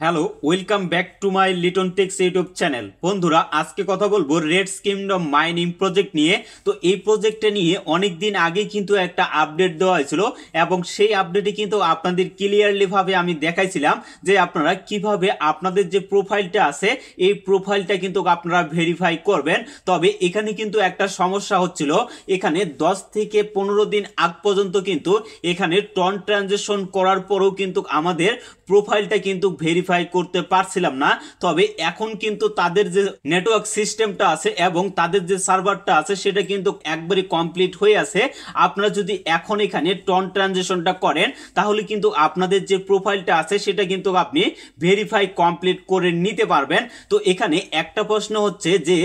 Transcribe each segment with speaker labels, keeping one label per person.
Speaker 1: Hello, welcome back to my Liton tex YouTube channel. বন্ধুরা, আজকে কথা বলবো রেড কিংডম মাইনিং প্রজেক্ট নিয়ে। তো এই প্রজেক্টটা নিয়ে অনেক দিন আগে কিন্তু একটা আপডেট দেওয়া হয়েছিল এবং সেই আপডেটে কিন্তু আপনাদের ক্লিয়ারলি ভাবে আমি দেখাইছিলাম যে আপনারা কিভাবে আপনাদের যে প্রোফাইলটা আছে এই প্রোফাইলটা কিন্তু আপনারা ভেরিফাই করবেন। তবে এখানে কিন্তু একটা সমস্যা হচ্ছিল, এখানে 10 থেকে 15 দিন আগ পর্যন্ত কিন্তু এখানে টন ট্রানজেকশন করার পরেও কিন্তু আমাদের প্রোফাইলটা কিন্তু ভেরিফাই করতে পারছিলাম না। তবে এখন কিন্তু তাদের যে নেটওয়ার্ক সিস্টেমটা আছে এবং তাদের যে সার্ভারটা আছে সেটা কিন্তু একবারে কমপ্লিট হয়ে আছে। আপনারা যদি এখন এখানে টন ট্রানজেকশনটা করেন তাহলে কিন্তু আপনাদের যে প্রোফাইলটা আছে সেটা কিন্তু আপনি ভেরিফাই কমপ্লিট করে নিতে পারবেন। তো এখানে একটা প্রশ্ন হচ্ছে যে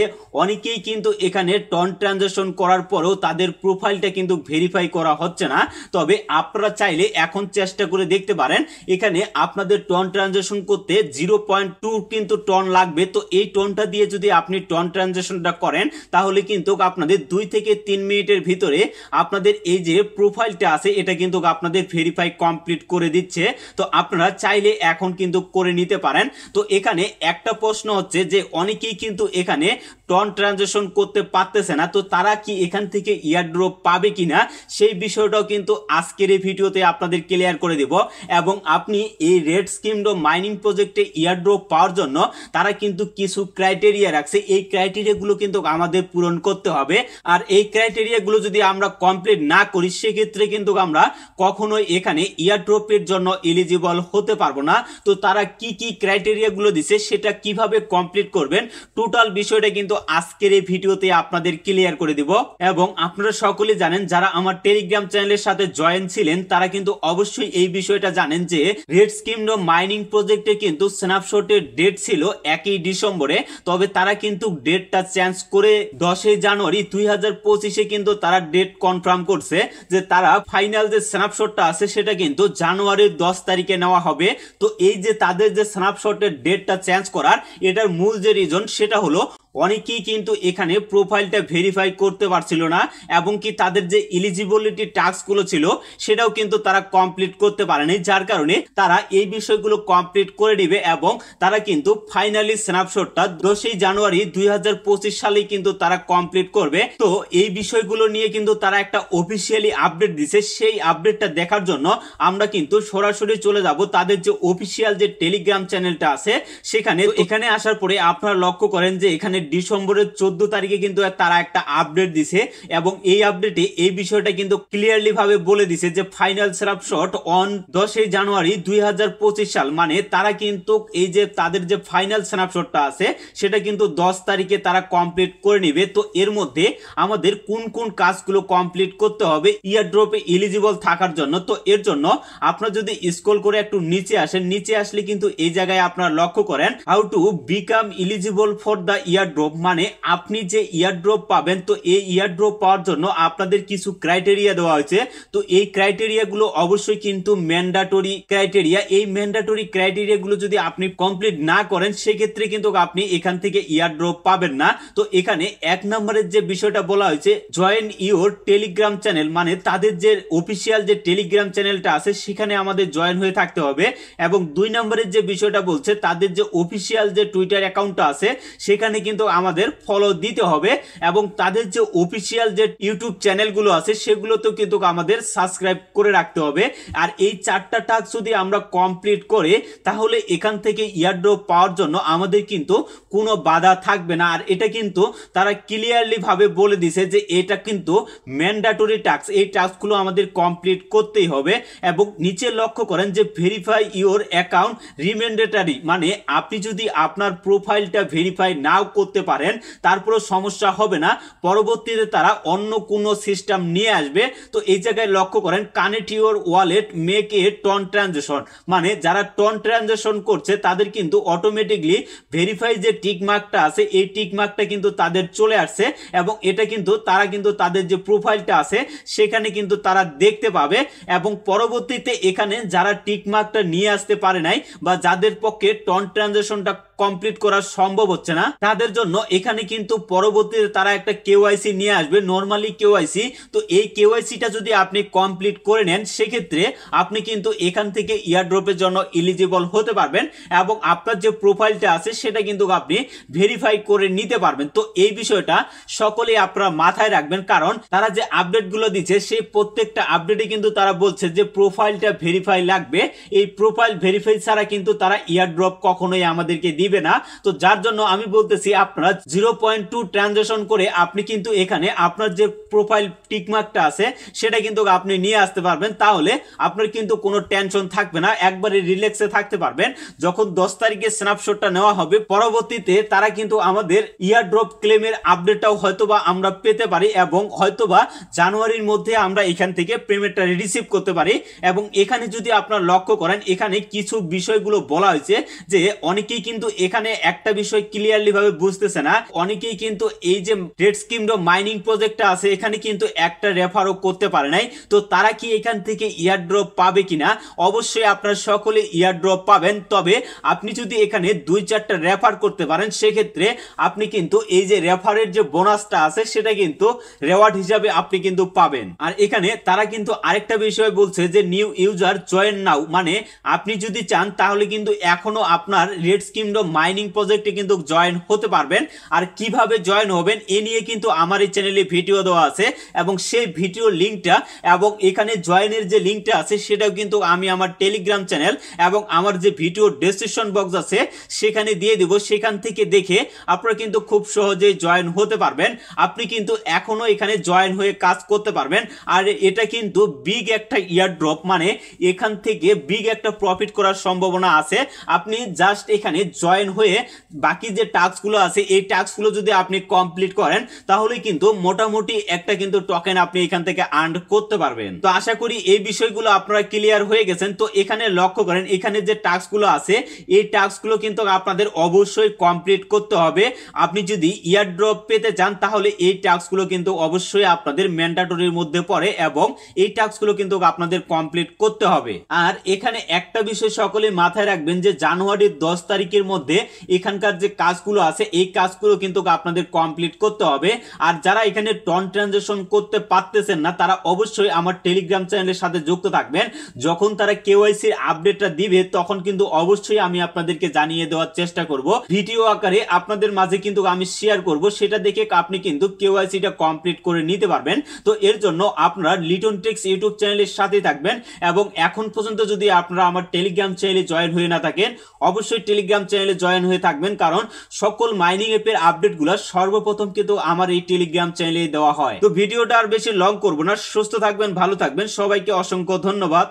Speaker 1: অনেকেই কিন্তু এখানে টন ট্রানজেকশন করার পরেও তাদের প্রোফাইলটা কিন্তু ভেরিফাই করা হচ্ছে না। তবে আপনারা চাইলে এখন চেষ্টা করে দেখতে পারেন। এখানে আপনাদের টন ট্রানজেকশন করতে 0.2 কিন্তু টন লাগবে। তো এই টনটা দিয়ে যদি আপনি টন ট্রানজেকশনটা করেন তাহলে কিন্তু আপনাদের 2 থেকে 3 মিনিটের ভিতরে আপনাদের এই যে প্রোফাইলটা আছে এটা কিন্তু আপনাদের ভেরিফাই কমপ্লিট করে দিচ্ছে। তো আপনারা চাইলে এখন কিন্তু করে নিতে পারেন। তো এখানে একটা প্রশ্ন হচ্ছে যে অনেকেই কিন্তু এখানে টন ট্রানজেকশন করতে পারতেছে না, তো তারা কি এখান থেকে ইয়ারড্রপ পাবে কিনা সেই বিষয়টাও কিন্তু আজকের এই ভিডিওতে আপনাদের ক্লিয়ার করে দেব। এবং আপনি এই রেড কিংডম মাইনিং প্রজেক্টে ইয়ারড্রপ পাওয়ার জন্য তারা কিন্তু কিছু ক্রাইটেরিয়া রাখছে, এই ক্রাইটেরিয়াগুলো কিন্তু আমাদের পূরণ করতে হবে। আর এই ক্রাইটেরিয়াগুলো যদি আমরা কমপ্লিট না করি সেক্ষেত্রে কিন্তু আমরা কখনোই এখানে ইয়ারড্রপের জন্য এলিজিবল হতে পারবো না। তো তারা কি কি ক্রাইটেরিয়াগুলো দিছে সেটা কিভাবে কমপ্লিট করবেন টোটাল বিষয়টা কিন্তু আজকের এই ভিডিওতে আপনাদের ক্লিয়ার করে দিব। এবং আপনারা সকলে জানেন যারা আমার টেলিগ্রাম চ্যানেলের সাথে জয়েন ছিলেন তারা কিন্তু অবশ্যই এই বিষয়টা জানেন যে রেড কিংডম মাইনিং প্রজেক্টে কিন্তু স্ন্যাপশটের ডেট ছিল 1 ডিসেম্বরে। তবে তারা কিন্তু ডেটটা চেঞ্জ করে 10 জানুয়ারি 2025 কিন্তু তারা ডেট কনফার্ম করছে যে তারা ফাইনাল যে স্ন্যাপশটটা আছে সেটা কিন্তু জানুয়ারির 10 তারিখে নেওয়া হবে। তো এই যে তাদের যে স্ন্যাপশটের ডেটটা চেঞ্জ করার এটার মূল যে রিজন সেটা হলো অনেকেই কিন্তু এখানে প্রোফাইলটা ভেরিফাই করতে পারছিল না এবং কি তাদের যে এলিজিবিলিটি টাস্কগুলো ছিল সেটাও কিন্তু তারা কমপ্লিট করতে পারেনি, যার কারণে তারা এই বিষয়গুলো কমপ্লিট করে দিবে এবং তারা কিন্তু ফাইনালি স্ন্যাপশটটা 10 জানুয়ারি 2025 সালে কিন্তু তারা কমপ্লিট করবে। তো এই বিষয়গুলো নিয়ে কিন্তু তারা একটা অফিসিয়ালি আপডেট দিছে, সেই আপডেটটা দেখার জন্য আমরা কিন্তু সরাসরি চলে যাব তাদের যে অফিসিয়াল যে টেলিগ্রাম চ্যানেলটা আছে সেখানে। এখানে আসার পরে আপনারা লক্ষ্য করেন যে এখানে ডিসেম্বরের 14 তারিখে কিন্তু তারা একটা আপডেট দিছে এবং এই আপডেটে এই বিষয়টা কিন্তু ক্লিয়ারলি ভাবে বলে দিছে যে ফাইনাল স্ন্যাপশট অন 10 জানুয়ারি 2025 সাল, মানে তারা কিন্তু এই যে তাদের যে ফাইনাল স্ন্যাপশটটা আছে সেটা কিন্তু 10 তারিখে তারা কমপ্লিট করে নেবে। তো এর মধ্যে আমাদের কোন কোন কাজগুলো কমপ্লিট করতে হবে ইয়ারড্রপে এলিজিবল থাকার জন্য। তো এর জন্য আপনারা যদি স্ক্রল করে একটু নিচে আসেন, নিচে আসলে কিন্তু এই জায়গায় আপনারা লক্ষ্য করেন how to become eligible for the airdrop, মানে আপনি যে ইয়ারড্রপ পাবেন তো এই ইয়ারড্রপ পাওয়ার জন্য আপনাদের কিছু ক্রাইটেরিয়া দেওয়া হয়েছে। তো এই ক্রাইটেরিয়া গুলো অবশ্যই কিন্তু ম্যান্ডেটরি ক্রাইটেরিয়া। এই ম্যান্ডেটরি ক্রাইটেরিয়া গুলো যদি আপনি কমপ্লিট না করেন সেক্ষেত্রে কিন্তু আপনি এখান থেকে ইয়ারড্রপ পাবেন না। তো এখানে 1 নম্বরের যে বিষয়টা বলা হয়েছে জয়েন ইউর টেলিগ্রাম চ্যানেল, মানে তাদের যে অফিসিয়াল যে টেলিগ্রাম চ্যানেলটা আছে সেখানে আমাদের জয়েন হয়ে থাকতে হবে। এবং 2 নম্বরের যে বিষয়টা বলছে তাদের যে অফিসিয়াল যে টুইটার অ্যাকাউন্টটা আছে সেখানে কিন্তু আমাদের ফলো দিতে হবে এবং তাদের যে অফিসিয়াল যে ইউটিউব চ্যানেলগুলো আছে সেগুলোতেও কিন্তু আমাদের সাবস্ক্রাইব করে রাখতে হবে। আর এই 4টা টাস্ক যদি আমরা কমপ্লিট করে তাহলে এখান থেকে ইয়ারড্রপ পাওয়ার জন্য আমাদের কিন্তু কোনো বাধা থাকবে না। আর এটা কিন্তু তারা ক্লিয়ারলি ভাবে বলে দিছে যে এটা কিন্তু ম্যান্ডেটরি টাস্ক, এই টাস্কগুলো আমাদের কমপ্লিট করতেই হবে। এবং নিচে লক্ষ্য করেন যে ভেরিফাই ইওর অ্যাকাউন্ট রিম্যান্ডেটরি, মানে আপনি যদি আপনার প্রোফাইলটা ভেরিফাই নাও করতে পারেন তারপরে সমস্যা হবে না, পরবর্তীতে তারা অন্য কোনো সিস্টেম নিয়ে আসবে। তো এই জায়গায় লক্ষ্য করেন connect your wallet make a TON transaction, মানে যারা টন ট্রানজেকশন করছে তাদের কিন্তু অটোমেটিকলি ভেরিফাই যে টিক মার্কটা আছে এই টিক মার্কটা কিন্তু তাদের চলে আসছে এবং এটা কিন্তু তারা কিন্তু তাদের যে প্রোফাইলটা আছে সেখানে কিন্তু তারা দেখতে পাবে। এবং পরবর্তীতে এখানে যারা টিক মার্কটা নিয়ে আসতে পারে নাই বা যাদের পক্ষে টন ট্রানজেকশনটা কমপ্লিট করা সম্ভব হচ্ছে না, তাদের জন্য এখানে কিন্তু পরবর্তীতে তারা একটা কেওয়াইসি নিয়ে আসবে, নরমালি কেওয়াইসি। তো এই কেওয়াইসিটা যদি আপনি কমপ্লিট করে নেন সেক্ষেত্রে আপনি কিন্তু এখান থেকে ইয়ারড্রপের জন্য এলিজিবল হতে পারবেন এবং আপনার যে প্রোফাইলটা আছে সেটা কিন্তু আপনি ভেরিফাই করে নিতে পারবেন। তো এই বিষয়টা সকলেই আপনারা মাথায় রাখবেন, কারণ তারা যে আপডেটগুলো দিচ্ছে সেই প্রত্যেকটা আপডেটে কিন্তু তারা বলছে যে প্রোফাইলটা ভেরিফাই লাগবে। এই প্রোফাইল ভেরিফাই ছাড়া কিন্তু তারা ইয়ারড্রপ কখনোই আমাদেরকে দিবে না। তো যার জন্য আমি বলতেছি আপনারা 0.2 ট্রানজাকশন করে আপনি কিন্তু এখানে আপনার যে প্রোফাইল টিকমার্কটা আছে সেটা কিন্তু আপনি নিয়ে আসতে পারবেন, তাহলে আপনার কিন্তু কোনো টেনশন থাকবে না, একবারে রিল্যাক্সে থাকতে পারবেন। যখন 10 তারিখে স্ন্যাপশটটা নেওয়া হবে পরবর্তীতে তারা কিন্তু আমাদের ইয়ারড্রপ ক্লেমের আপডেটটাও হয়তোবা আমরা পেতে পারি এবং হয়তোবা জানুয়ারির মধ্যে আমরা এখান থেকে পেমেন্টটা রিসিভ করতে পারি। এবং এখানে যদি আপনারা লক্ষ্য করেন এখানে কিছু বিষয়গুলো বলা হয়েছে যে অনেকেই কিন্তু এখানে একটা বিষয় ক্লিয়ারলি ভাবে বুঝতেছে না, অনেকেই কিন্তু এই যে রেডস কিংডম মাইনিং প্রজেক্টটা আছে এখানে কিন্তু একটা রেফারও করতে পারে নাই। তো তারা কি এখান থেকে ইয়ারড্রপ পাবে কিনা? অবশ্যই আপনারা সকলে ইয়ারড্রপ পাবেন, তবে আপনি যদি এখানে 2-4টা রেফার করতে পারেন সেক্ষেত্রে আপনি কিন্তু এই যে রেফারের যে বোনাসটা আছে সেটা কিন্তু রেওয়ার্ড হিসাবে আপনি কিন্তু পাবেন। আর এখানে তারা কিন্তু আরেকটা বিষয় বলছে যে নিউ ইউজার জয়েন নাও, মানে আপনি যদি চান তাহলে কিন্তু এখনো আপনার রেডস কিংডম মাইনিং প্রজেক্টে কিন্তু জয়েন হতে পারবেন। আর কিভাবে জয়েন হবেন এ নিয়ে কিন্তু আমার এই চ্যানেলে ভিডিও দেওয়া আছে এবং সেই ভিডিও লিঙ্কটা এবং এখানে জয়েনের যে লিঙ্কটা আছে সেটাও কিন্তু আমি আমার টেলিগ্রাম চ্যানেল এবং আমার যে ভিডিও ডেসক্রিপশন বক্স আছে সেখানে দিয়ে দিব, সেখান থেকে দেখে আপনারা কিন্তু খুব সহজেই জয়েন হতে পারবেন। আপনি কিন্তু এখনো এখানে জয়েন হয়ে কাজ করতে পারবেন। আর এটা কিন্তু বিগ একটা ইয়ারড্রপ, মানে এখান থেকে বিগ একটা প্রফিট করার সম্ভাবনা আছে। আপনি জাস্ট এখানে জয়েন হয়ে বাকি যে টাস্কগুলো আছে এই টাস্কগুলো যদি আপনি কমপ্লিট করেন তাহলে কিন্তু মোটামুটি একটা কিন্তু টোকেন আপনি এখান থেকে আর্ন করতে পারবেন। তো আশা করি এই বিষয়গুলো আপনারা ক্লিয়ার হয়ে গেছেন। তো এখানে লক্ষ্য করেন এখানে যে টাস্কগুলো আছে এই টাস্কগুলো কিন্তু আপনাদের অবশ্যই কমপ্লিট করতে হবে। আপনি যদি ইয়ারড্রপ পেতে চান তাহলে এই টাস্কগুলো কিন্তু অবশ্যই আপনাদের ম্যান্ডেটরির মধ্যে পড়ে এবং এই টাস্কগুলো কিন্তু আপনাদের কমপ্লিট করতে হবে। আর এখানে একটা বিষয় সকলে মাথায় রাখবেন যে জানুয়ারির 10 তারিখের মধ্যে এখানকার যে কাজগুলো আছে এই কাজগুলো কিন্তু আপনাদের কমপ্লিট করতে হবে। আর যারা এখানে টন ট্রানজাকশন করতে পারতেছেন না তারা অবশ্যই আমার টেলিগ্রাম চ্যানেলের সাথে যুক্ত থাকবেন। যখন তারা কেওয়াইসির আপডেটটা দিবে তখন কিন্তু অবশ্যই আমি আপনাদেরকে জানিয়ে দেওয়ার চেষ্টা করব, ভিডিও আকারে আপনাদের মাঝে কিন্তু আমি শেয়ার করব, সেটা দেখে আপনি কিন্তু কেওয়াইসিটা কমপ্লিট করে নিতে পারবেন। তো এর জন্য আপনারা লিটন টেক্স ইউটিউব চ্যানেলের সাথে থাকবেন এবং এখন পর্যন্ত যদি আপনারা আমার টেলিগ্রাম চ্যানেলে জয়েন হয়ে না থাকেন অবশ্যই টেলিগ্রাম চ্যানেলে জয়েন হয়ে থাকবেন, কারণ সকল মাইনিং অ্যাপের আপডেটগুলো সর্বপ্রথম কিন্তু আমার এই টেলিগ্রাম চ্যানেলে দেওয়া হয়। তো ভিডিওটা আর বেশি লং করব না, সুস্থ থাকবেন, ভালো থাকবেন, সবাইকে অসংখ্য ধন্যবাদ।